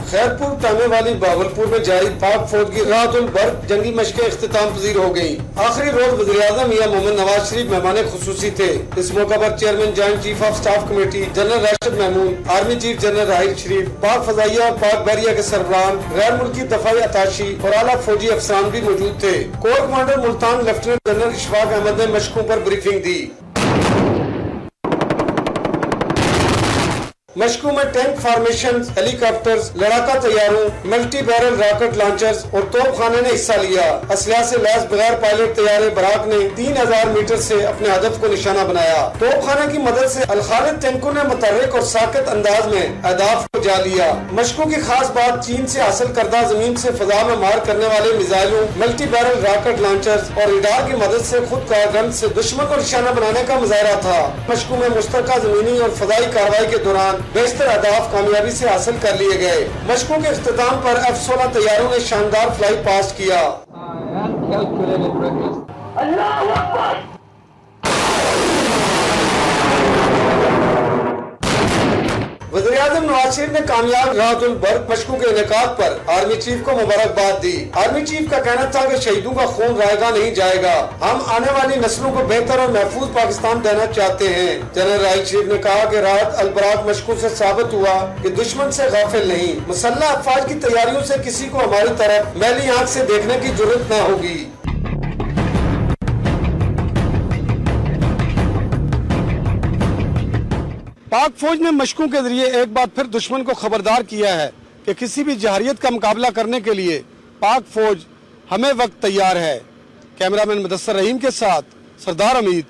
खैरपुर ताने वाली बावलपुर में जारी पाक फौज की राहतुल बर्क जंगी मशक़ें इख्तिताम पजीर हो गई। आखिरी रोज वज़ीर-ए-आज़म मियां मोहम्मद नवाज शरीफ मेहमान खुसूसी थे। इस मौका पर chairman joint chief of staff committee general Rashid Mahmood, army chief general Raheel Sharif, Pak फजाइया और पाक बहरिया के सरबराहान, गैर मुल्की दफाई अताशी और आला फौजी अफसरान भी मौजूद थे। Corps commander Multan lieutenant general Ishfaq Ahmad ने मशकों पर ब्रीफिंग दी। मशकों में टैंक फॉर्मेशन, हेलीकॉप्टर्स, लड़ाका तैयारों, मल्टी बैरल रॉकेट लॉन्चर्स और तोपखाने ने हिस्सा लिया। असलहा से लैस बगैर पायलट तैयारे बराक ने 3000 मीटर से अपने हदफ को निशाना बनाया। तोपखाने की मदद से अल-खालिद टैंकों ने मुतहर्रिक और साकित अंदाज में अहदाफ को जा लिया। मशकों की खास बात चीन से हासिल करदा जमीन से फजा में मार करने वाले मिसाइलों, मल्टी बैरल रॉकेट लॉन्चर्स और रडार की मदद से खुद कारगन से दुश्मन को निशाना बनाने का मुजाहरा था। मशकों में मुश्तरका जमीनी और फजाई कार्रवाई के दौरान बेशतर अहदाफ कामयाबी से हासिल कर लिए गए। मशकों के इख्तिताम पर F-16 तैयारों ने शानदार फ्लाई पास्ट किया। वज़ीर-ए-आज़म नवाज शरीफ ने कामयाब राहतुल बर्क मशकों के इनेकाद पर आर्मी चीफ को मुबारकबाद दी। आर्मी चीफ का कहना था कि शहीदों का खून रायगा नहीं जाएगा, हम आने वाली नस्लों को बेहतर और महफूज पाकिस्तान देना चाहते हैं। जनरल राहिल शरीफ ने कहा कि राहत अल बराक मशकों से साबित हुआ कि दुश्मन से गाफिल नहीं, मुसल्लह अफवाज की तैयारियों से किसी को हमारी तरफ मैली आंख से देखने की जरूरत न होगी। पाक फौज ने मशकों के जरिए एक बार फिर दुश्मन को खबरदार किया है कि किसी भी जहरियत का मुकाबला करने के लिए पाक फौज हमें वक्त तैयार है। कैमरामैन मुदस्सर रहीम के साथ सरदार अमीद,